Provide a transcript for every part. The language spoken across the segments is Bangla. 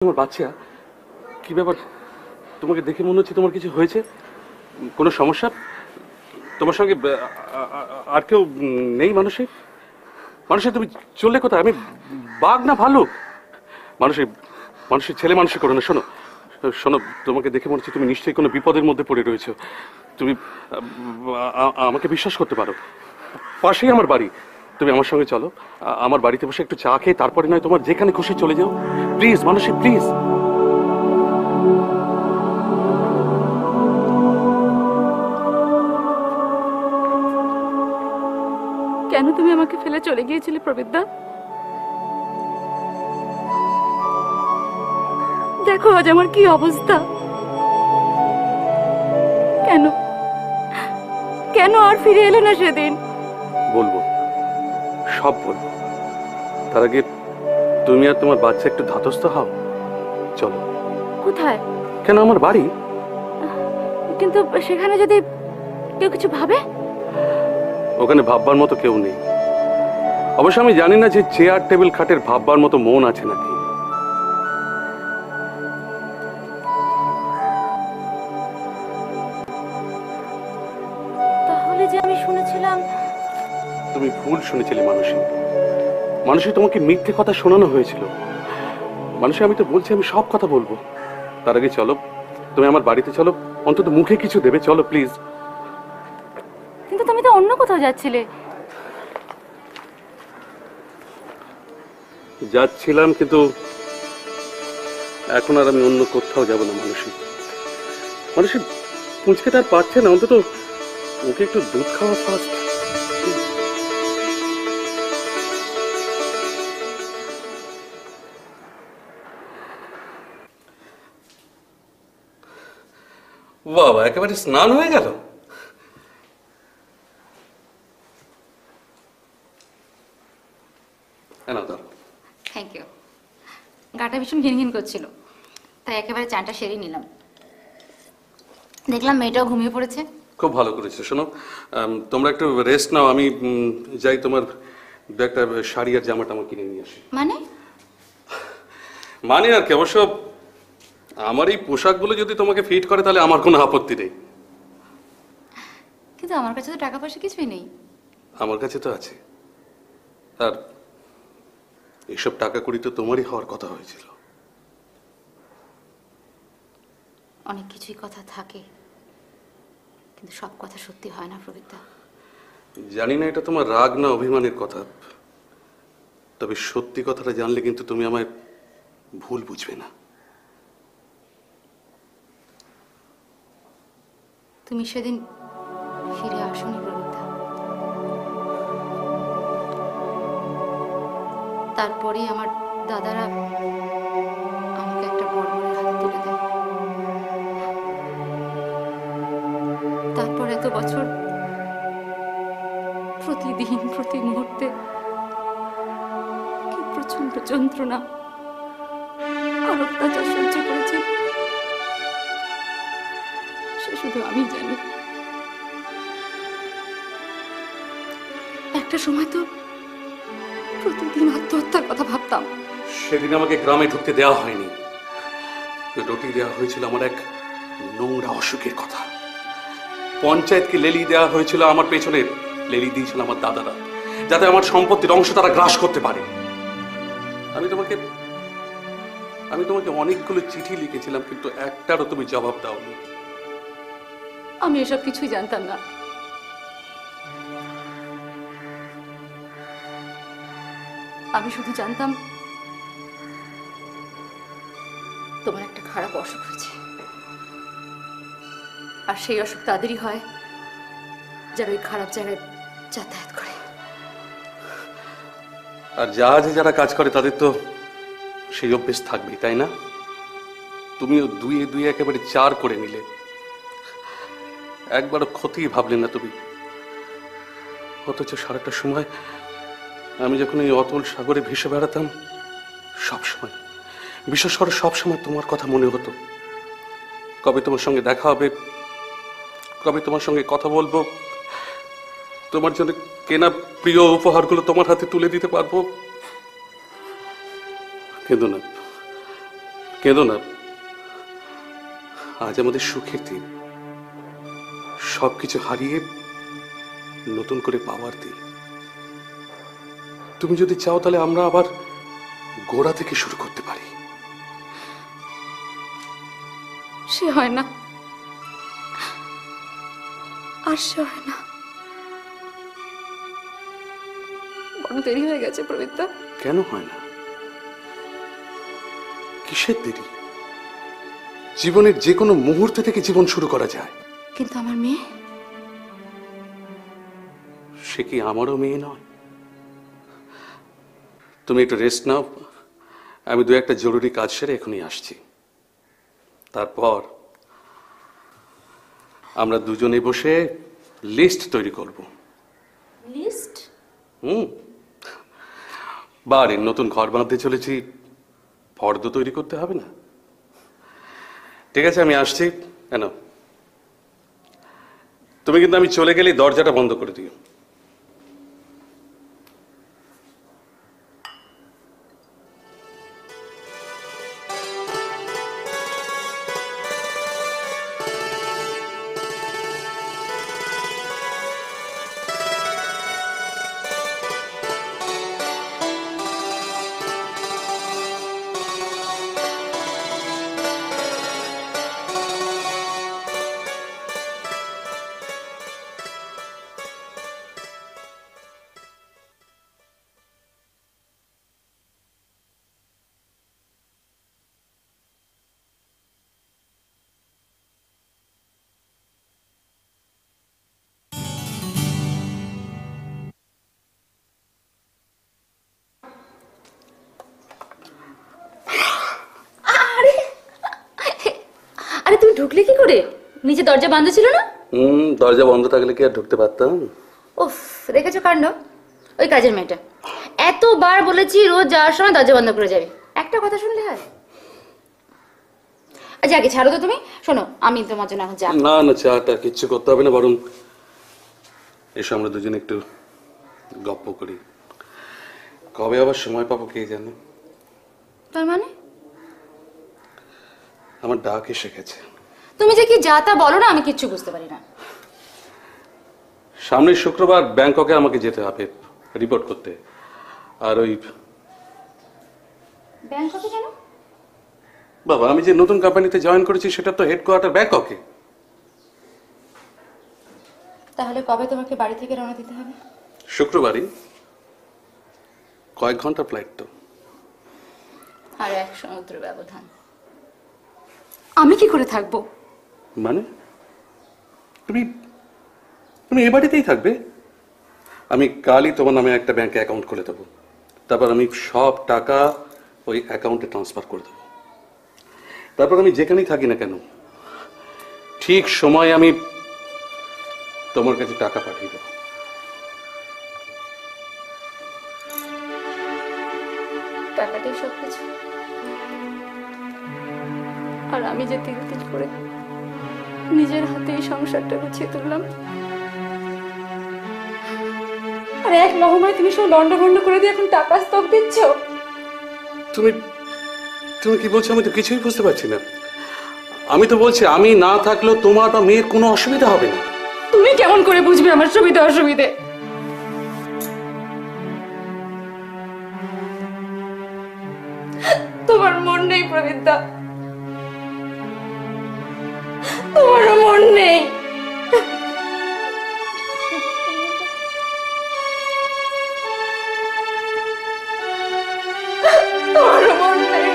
তোমার বাচ্চা কি ব্যাপার? তোমাকে দেখে মনে হচ্ছে তোমার কিছু হয়েছে, কোনো সমস্যা? তোমার সঙ্গে আর কেউ নেই? মানুষের মানুষের তুমি চললে কোথায়? আমি বাঘ না ভালুক? মানুষের মানুষের ছেলে মানুষের করো না। শোনো শোনো, তোমাকে দেখে মনে হচ্ছে তুমি নিশ্চয়ই কোনো বিপদের মধ্যে পড়ে রয়েছো। তুমি আমাকে বিশ্বাস করতে পারো। পাশেই আমার বাড়ি, তুমি আমার সঙ্গে চলো। আমার বাড়িতে বসে একটু চা খেয়ে তারপরে নয় তোমার যেখানে খুশি চলে যাও। প্লিজ মানুষের, প্লিজ। কেন তুমি আমাকে ফেলে চলে গিয়েছিলে প্রবিদ্যা? দেখো আজ আমার কি অবস্থা। কেন কেন আর ফিরে এলে না সেদিন? বলবো, সব বলবো। তার আগে তুমি আর তোমার বাচ্চা একটু ধাতস্থ হও। চলো। কোথায়? কেন, আমার বাড়ি। কিন্তু সেখানে যদি কেউ কিছু ভাবে? ওখানে ভাববার মতো কেউ নেই। অবশ্য আমি জানি না যে চেয়ার টেবিল খাটের ভাববার মতো মন আছে নাকি। তাহলে যে আমি শুনেছিলাম। তুমি ভুল শুনেছিলে মানুষই। মানুষই তোমাকে মিথ্যে কথা শোনানো হয়েছিল। মানুষই, আমি তো বলছি আমি সব কথা বলবো। তার আগে চলো, তুমি আমার বাড়িতে চলো, অন্তত মুখে কিছু দেবে। চলো প্লিজ। কিন্তু তুমি তো অন্য কোথাও যাচ্ছিলে। যাচ্ছিলাম, কিন্তু এখন আর আমি অন্য কোথাও যাব না। মানুষই মানুষই পুঁচকে তার পাচ্ছে না, অন্তত ওকে একটু দুধ খাওয়া ফার্স্ট। বাবা, একেবারে স্নান হয়ে গেল। Thank you. গাটা ভীষণ ঘিনঘিন করছিল, তাই একেবারে চাটা সেরেই নিলাম। দেখলাম মেয়েটাও ঘুমিয়ে পড়েছে। খুব ভালো করেছো। শোনো, তোমরা একটু রেস্ট নাও, আমি যাই তোমার দু একটা শাড়ি আর জামা টামা কিনে নিয়ে আসি। মানে আর কি, অবশ্য আমার এই পোশাকগুলো যদি তোমাকে ফিট করে তাহলে আমার কোনো আপত্তি নেই। কিন্তু আমার কাছে তো টাকা পয়সা কিছুই নেই। আমার কাছে তো আছে। আর এইসব টাকা কড়ি তো তোমারই হওয়ার কথা হয়েছিল। অনেক কিছুই কথা থাকে, কিন্তু সব কথা সত্যি হয় না প্রবিদ্যা। জানি না এটা তোমার রাগ না অভিমানের কথা, তবে সত্যি কথাটা জানলে কিন্তু তুমি আমায় ভুল বুঝবে না। তুমি সেদিন ফিরে আসোনি প্রবিদ্যা। তারপরেই আমার দাদারা আমাকে একটা বর্বরের হাতে তুলে দেয়। তারপর এত বছর প্রতিদিন প্রতি মুহূর্তে কি প্রচন্ড যন্ত্রণা আর অত্যাচার সহ্য করেছে সে শুধু আমি জানি। একটা সময় তো প্রতিদিন আত্মহত্যার কথা ভাবতাম। সেদিন আমাকে গ্রামে ঢুকতে দেওয়া হয়নি, রুটি দেওয়া হয়েছিল আমার এক নোংরা অসুখের কথা। পঞ্চায়েতকে লেলি দেওয়া হয়েছিল আমার পেছনে, লেলি দিয়েছিল আমার দাদারা, যাতে আমার সম্পত্তির অংশ তারা গ্রাস করতে পারে। আমি তোমাকে অনেকগুলো চিঠি লিখেছিলাম, কিন্তু একটারও তুমি জবাব দাওনি। আমি এসব কিছুই জানতাম না। আমি শুধু জানতাম তোমার একটা খারাপ অসুখ হয়েছে, আর সেই অসুখ তাদেরই হয় যারা ওই খারাপ জায়গায় যাতায়াত করে। আর জাহাজে যারা কাজ করে তাদের তো সেই অভ্যেস থাকবেই, তাই না? তুমিও দুয়ে দুয়ে একেবারে 4 করে নিলে, একবারও ক্ষতি ভাবলে না তুমি। অথচ সারাটা সময় আমি যখন এই অতল সাগরে ভেসে বেড়াতাম, সবসময়, বিশেষ করে সবসময় তোমার কথা মনে হতো। কবে তোমার সঙ্গে দেখা হবে, কবে তোমার সঙ্গে কথা বলবো, তোমার জন্য কেনা প্রিয় উপহারগুলো তোমার হাতে তুলে দিতে পারবো। কিন্তু না, কেঁদো না, আজ আমাদের সুখের দিন, সবকিছু হারিয়ে নতুন করে পাওয়ার দিন। তুমি যদি চাও তাহলে আমরা আবার গোড়া থেকে শুরু করতে পারি। সে হয় না, আর সে হয় না। বড় দেরি হয়ে গেছে প্রবীরদা। কেন হয় না? কিসের দেরি? জীবনের যে কোনো মুহূর্ত থেকে জীবন শুরু করা যায়। কিন্তু আমার মেয়ে, সে কি আমারও মেয়ে নয়? তুমি একটু রেস্ট নাও, আমি দু একটা জরুরি কাজ সেরে এখনই আসছি। তারপর আমরা দুজনে বসে লিস্ট তৈরি করব। লিস্ট? বাড়ির নতুন ঘর বানাতে চলেছি, ফর্দ তৈরি করতে হবে না? ঠিক আছে, আমি আসছি। কেন, তুমি কিন্তু আমি চলে গেলে দরজাটা বন্ধ করে দিও। আরে তুমি ঢুকলে কি করে? নিচে দরজা বন্ধ ছিল না? দরজা বন্ধ থাকলে কি আর ঢুকতে পারতাম? উফ, দেখেছো কাণ্ড। ওই কাজের মেয়েটা, এতবার বলেছি রোজ যাওয়ার সময় দরজা বন্ধ করে যাবে, একটা কথা শুনলে হয়? আচ্ছা আগে ছাড়ো তো তুমি। শোনো, আমি তোমার জন্য এখন চা। না না, চাটা কিচ্ছু করতে হবে না, বরং এসো আমরা দুজনে একটু গপ্প করি। কবে আবার সময় পাবো কে জানে। তার মানে? আমার ডাক এসে গেছে। তুমি যে কি যা তা বলো না, আমি কিচ্ছু বুঝতে পারি না। সামনের শুক্রবার ব্যাংককে আমাকে যেতে হবে রিপোর্ট করতে। আর ওই ব্যাংককে কেন? বাবা, আমি যে নতুন কোম্পানিতে জয়েন করেছি সেটা তো হেডকোয়ার্টার ব্যাংককে। তাহলে কবে তোমাকে বাড়ি থেকে রওনা দিতে হবে? শুক্রবারই, কয়েক ঘন্টা ফ্লাইট তো। আর এক সমুদ্র ব্যবধান। আমি কি করে থাকবো? মানে তুমি তুমি এ বাড়িতেই থাকবে? আমি কালই তোমার নামে একটা ব্যাংকে অ্যাকাউন্ট খুলে দেবো। তারপর আমি সব টাকা ওই অ্যাকাউন্টে ট্রান্সফার করে দেবো। তারপর আমি যেখানেই থাকি না কেন, ঠিক সময় আমি তোমার কাছে টাকা পাঠিয়ে দেবো। টাকাটাই সবকিছু। আর আমি যে তিল তিল করে নিজের হাতে এই সংসারটা গুছিয়ে তুললাম, আর এক লহমায় তুমি সব লন্ডভন্ড করে দিয়ে এখন টাকা স্টক দিচ্ছ। তুমি তুমি কি বলছো? আমি তো কিছুই বুঝতে পারছি না। আমি তো বলছি আমি না থাকলেও তোমার বা মেয়ের কোনো অসুবিধা হবে না। তুমি কেমন করে বুঝবে আমার সুবিধা অসুবিধে? তোমার মন নেই প্রবীরদা, তোমারও মন নেই। তোমারও মন নেই।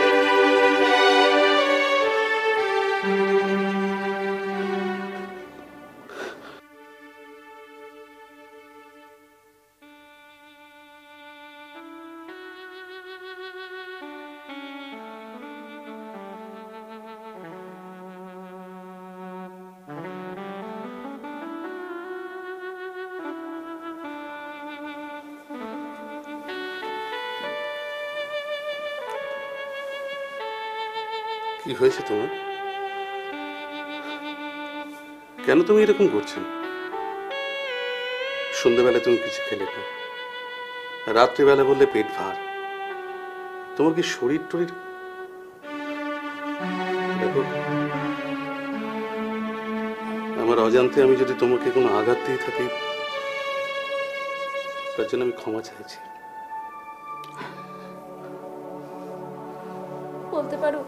কি হয়েছে তোমার? কেন তুমি এরকম করছো? সন্ধ্যাবেলা তুমি কিছু খেলে না, রাত্রিবেলা বললে পেট ভার। তোমার কি শরীর টরীর? দেখো, আমার অজান্তে আমি যদি তোমাকে কোনো আঘাত দিয়ে থাকি, তার জন্য আমি ক্ষমা চাইছি। বলতে পারো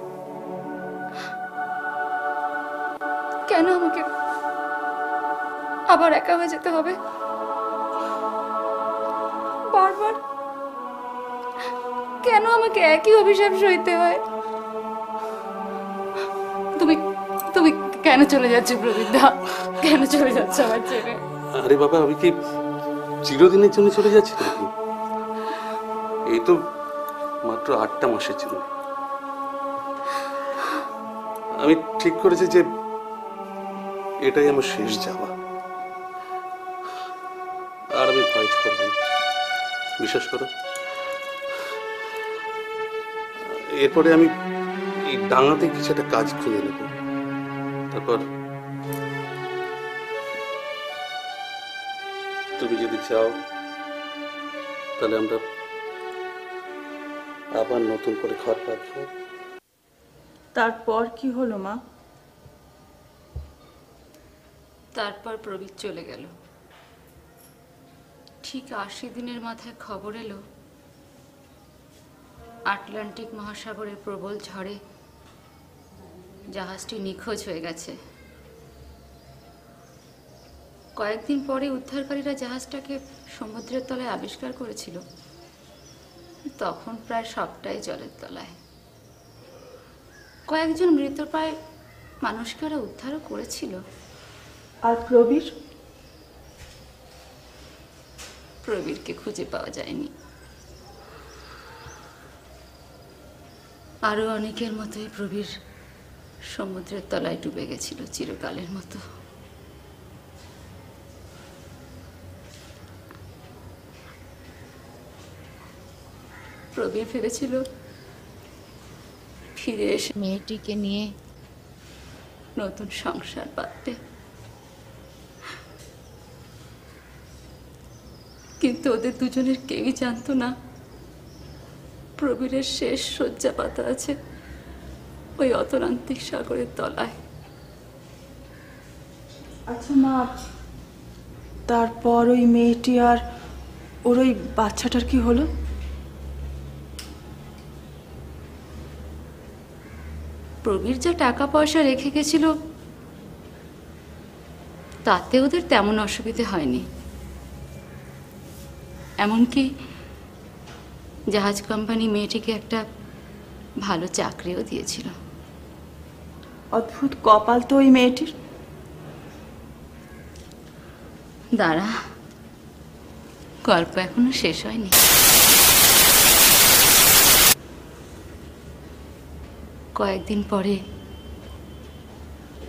কেন আমাকে আবার একা হয়ে যেতে হবে বারবার? কেন আমাকে একই অভিশাপ সইতে হয়? তুমি তুমি কেন চলে যাচ্ছ প্রবীরদা? কেন চলে যাচ্ছ আমার ছেড়ে? আরে বাবা, আমি কি চিরদিনের জন্য চলে যাচ্ছি নাকি? এই তো মাত্র 8টা মাসের জন্য। আমি ঠিক করেছি যে এটাই আমার শেষ যাওয়া। আর আমি ভয় করব না, বিশ্বাস করো। এরপরে আমি এই ডাঙাতে কিছু একটা কাজ খুঁজে নেব। তারপর তুমি যদি চাও তাহলে আমরা আবার নতুন করে ঘর পাবো। তারপর কি হলো মা? তারপর প্রবীর চলে গেল। ঠিক 80 দিনের মাথায় খবর এলো আটলান্টিক মহাসাগরের প্রবল ঝড়ে জাহাজটি নিখোঁজ হয়ে গেছে। কয়েকদিন পরে উদ্ধারকারীরা জাহাজটাকে সমুদ্রের তলায় আবিষ্কার করেছিল। তখন প্রায় সবটাই জলের তলায়। কয়েকজন মৃতপ্রায় মানুষকে ওরা উদ্ধারও করেছিল। আর প্রবীর? প্রবীরকে খুঁজে পাওয়া যায়নি। আরো অনেকের মতোই প্রবীর সমুদ্রের তলায় ডুবে গেছিল চিরকালের মতো। প্রবীর ভেবেছিল ফিরে এসে মেয়েটিকে নিয়ে নতুন সংসার পাতবে, কিন্তু ওদের দুজনের কেউই জানতো না প্রবীরের শেষ শয্যা পাতা আছে ওই অতলান্তিক সাগরের তলায়। আচ্ছা মা, তারপর ওই মেয়েটি আর ওর ওই বাচ্চাটার কি হলো? প্রবীর যা টাকা পয়সা রেখে গেছিল তাতে ওদের তেমন অসুবিধে হয়নি। এমনকি জাহাজ কোম্পানি মেয়েটিকে একটা ভালো চাকরিও দিয়েছিল। অদ্ভুত কপাল তো ওই মেয়েটির। দাঁড়া, গল্প এখনো শেষ হয়নি। কয়েকদিন পরে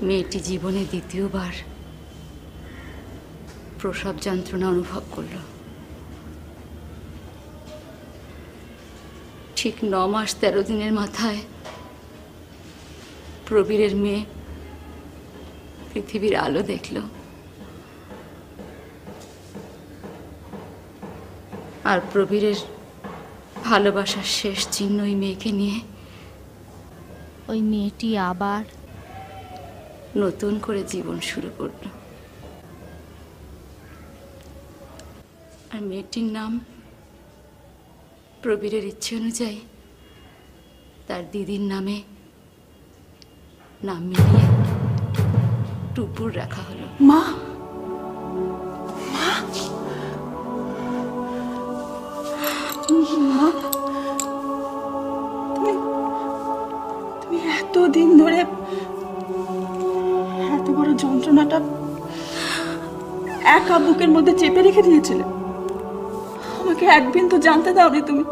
মেয়েটি জীবনে দ্বিতীয়বার প্রসব যন্ত্রণা অনুভব করল। ঠিক 9 মাস 13 দিনের মাথায় প্রবীরের মেয়ে পৃথিবীর আলো দেখল। আর প্রবীরের ভালোবাসার শেষ চিহ্ন ওই মেয়েকে নিয়ে ওই মেয়েটি আবার নতুন করে জীবন শুরু করল। আর মেয়েটির নাম প্রবীরের ইচ্ছে অনুযায়ী তার দিদির নামে নাম মিলিয়ে টুপুর রাখা হলো। মা, মা, তুমি এতদিন ধরে এত বড় যন্ত্রণাটা একা বুকের মধ্যে চেপে রেখে দিয়েছিলে। আমাকে একদিন তো জানতে দাওনি তুমি।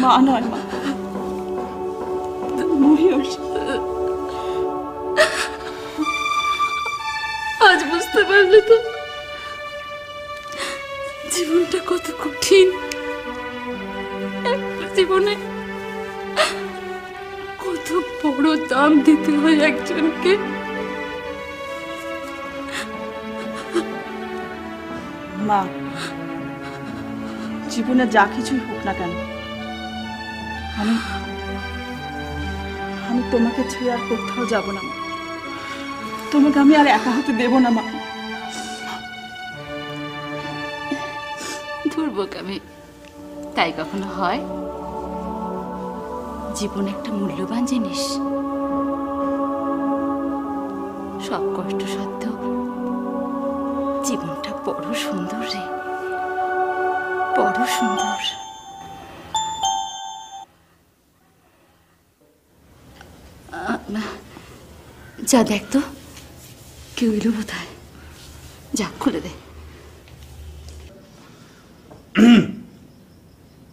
মা নয় মা, মহিয়সী। আজ বুঝতে পারলে তো জীবনটা কত কঠিন। একটা জীবনে কত বড় দাম দিতে হয় একজনকে। মা, জীবনে যা কিছুই হোক না কেন, আমি আমি তোমাকে ছেড়ে আর কোথাও যাব না মা। তোমাকে আমি আর একা হতে দেব না মা। দুর্ভোগ আমি তাই কখনো হয়? জীবন একটা মূল্যবান জিনিস, সব কষ্ট সত্ত্বেও জীবনটা বড় সুন্দর রে, বড় সুন্দর। যা দেখ তো, কেউ এলো বোধহয়, যা খুলে দে।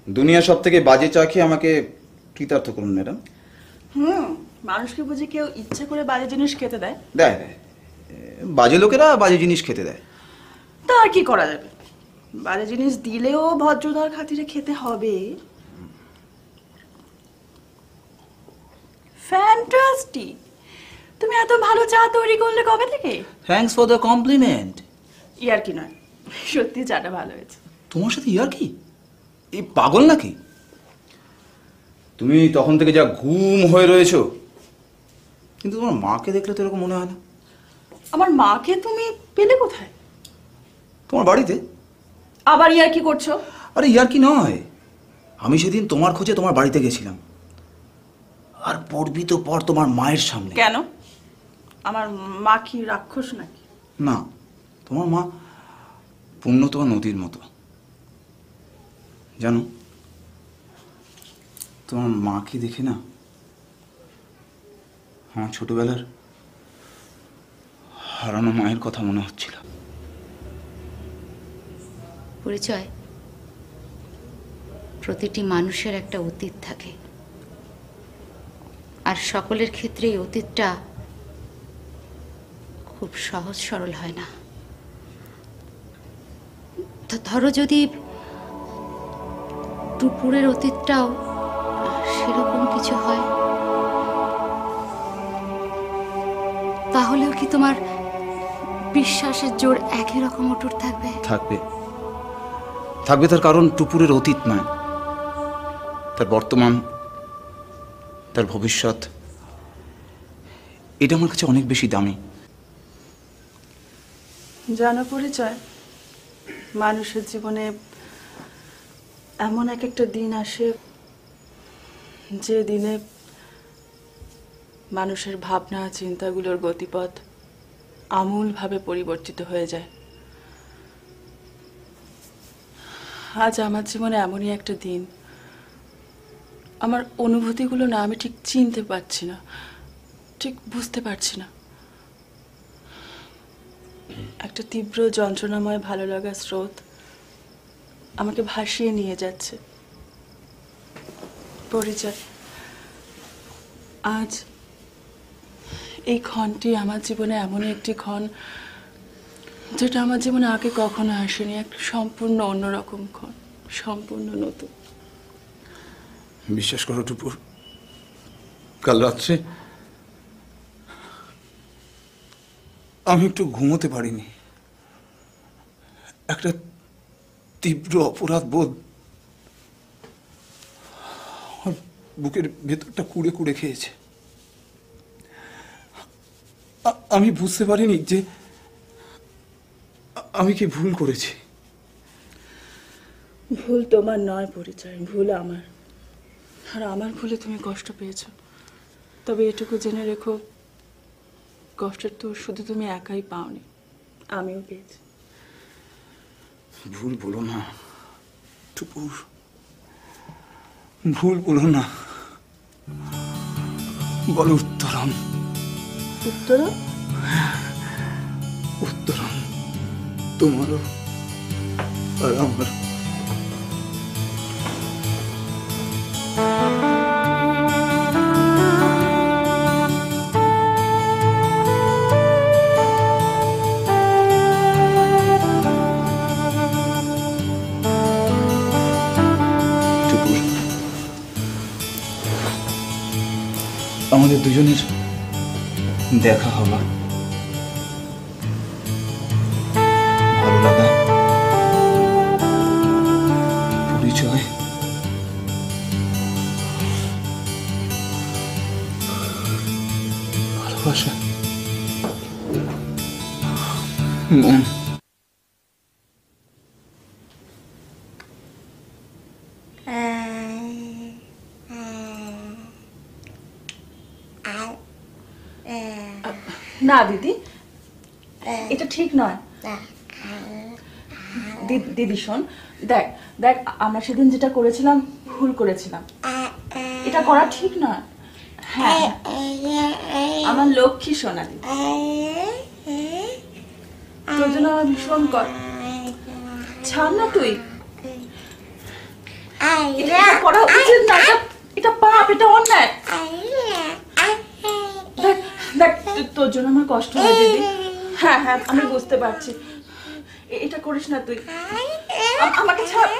দুনিয়া সব থেকে বাজে চা খেয়ে আমাকে কৃতার্থ করুন ম্যাডাম। মানুষকে বুঝি কেউ ইচ্ছে করে বাজে জিনিস খেতে দেয়? দেয় দেয়, বাজে লোকেরা বাজে জিনিস খেতে দেয়। তা আর কি করা যাবে, বাজে জিনিস দিলেও ভদ্রতার খাতিরে খেতে হবে। ফ্যান্টাস্টিক! তুমি এত ভালো চা তৈরি করলে কবে থেকে? Thanks for the compliment. ইয়ার কি নয়, সত্যি চাটা ভালো হয়েছে। তোমার সাথে ইয়ার কি? এই পাগল নাকি তুমি? তখন থেকে যা ঘুম হয়ে রয়েছো, কিন্তু তোমার মাকে দেখলে তো এরকম মনে হয় না। আমার মাকে তুমি পেলে কোথায়? তোমার বাড়িতে। আবার ইয়ার কি করছো? আরে ইয়ার কি নয়, আমি সেদিন তোমার খোঁজে তোমার বাড়িতে গেছিলাম, আর পড়বি তো পর তোমার মায়ের সামনে। কেন? আমার মা কি রাক্ষস নাকি? না, তোমার মা পূর্ণতোয়া নদীর মতো। জানো, তোমার মাকে দেখে না আমার ছোটবেলার হারানো মায়ের কথা মনে হচ্ছিল। পরিচয়, প্রতিটি মানুষের একটা অতীত থাকে, আর সকলের ক্ষেত্রে এই অতীতটা খুব সহজ সরল হয় না। তো ধরো যদি দুপুরের অতীতটাও সেরকম কিছু হয়, তাহলেও কি তোমার বিশ্বাসের জোর একই রকম অটুট থাকবে? থাকবে, থাকবে। তার কারণ টুপুরের অতীত নয়, তার বর্তমান, তার ভবিষ্যৎ, এটা আমার কাছে অনেক বেশি দামি। জানা পরিচয়, মানুষের জীবনে এমন এক একটা দিন আসে যে দিনে মানুষের ভাবনা চিন্তাগুলোর গতিপথ আমূলভাবে পরিবর্তিত হয়ে যায়। আজ আমার জীবনে এমনই একটা দিন। আমার অনুভূতিগুলো না আমি ঠিক চিনতে পারছি না, ঠিক বুঝতে পারছি না। একটা তীব্র যন্ত্রণাময় ভালো লাগার স্রোত আমাকে ভাসিয়ে নিয়ে যাচ্ছে। পরিচয়, আজ এই ক্ষণটি আমার জীবনে এমনই একটি ক্ষণ যেটা আমার জীবনে আগে কখনো আসেনি। একটা সম্পূর্ণ অন্যরকম ক্ষণ, সম্পূর্ণ নতুন। বিশ্বাস করো টুপুর, কাল রাত্রে আমি একটু ঘুমোতে পারিনি। একটা তীব্র অপরাধ বোধ আমার বুকের ভেতরটা কুড়ে কুড়ে খেয়েছে। আমি বুঝতে পারিনি যে আমি কি ভুল করেছি। ভুল তোমার নয় পরিচয়, ভুল আমার। আর আমার ভুলে তুমি কষ্ট পেয়েছো, তবে এটুকু জেনে রেখো, কষ্টের তো শুধু তুমি একাই পাওনি, আমিও পেয়েছি। ভুল বলো না টুপুর, ভুল বলো না। বলো উত্তরণ। উত্তরণ? উত্তরণ তোমারও আর আমার। আমাদের দুজনের দেখা হওয়া, ভালো লাগা, পরিচয়, ভালোবাসা। মন, না দিদি, এটা ঠিক নয়। দিদি শোন, দেখ দেখ, আমরা সেদিন যেটা করেছিলাম ভুল করেছিলাম, এটা করা ঠিক নয়। হ্যাঁ, আমার লক্ষ্মী সোনা দিদি, তোর জন্য আমার ভীষণ ছাড় না তুই, এটা করা উচিত না, এটা পাপ, এটা অন্যায়। দেখ দেখ, তোর জন্য আমার কষ্ট হয় দিদি। হ্যাঁ হ্যাঁ, আমি বুঝতে পারছি, এটা করিস না তুই। আমাকে ছাড়,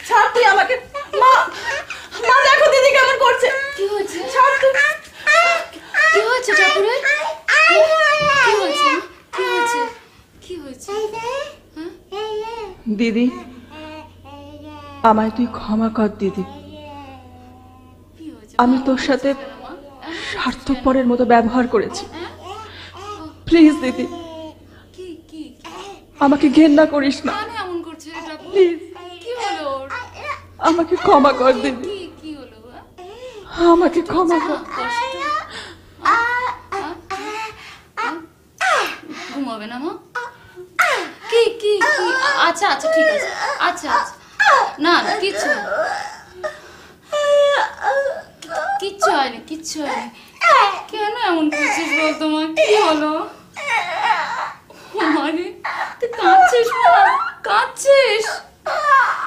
ছাড় তুই আমাকে। মা, মা দেখো দিদি কেমন করছে। কি হয়েছে? ছাড় তুই। কি হয়েছে ঠাকুরের? কি হয়েছে? কি হয়েছে? কি হয়েছে? দিদি, আমায় তুই ক্ষমা কর দিদি। কি হয়েছে? আমি তোর সাথে স্বার্থপরের মতো ব্যবহার করেছি। প্লিজ দিদি, কি কি আমাকে ঘেন্না করিস না, কেন এমন করছে রে ঠাকুর? প্লিজ কি হলো ওর? আমাকে ক্ষমা কর দিদি, কি কি হলো? হ্যাঁ? আমাকে ক্ষমা কর। কষ্ট? ঘুমাবে না মা? কি কি কি? আচ্ছা আচ্ছা, ঠিক আছে। আচ্ছা আচ্ছা, না না, কিচ্ছু না। কিচ্ছু হয়নি, কিচ্ছু হয়নি। কেন এমন করছিস বল? তোমার কি হলো? মানে তুই কাঁদছিস? কাঁদছিস?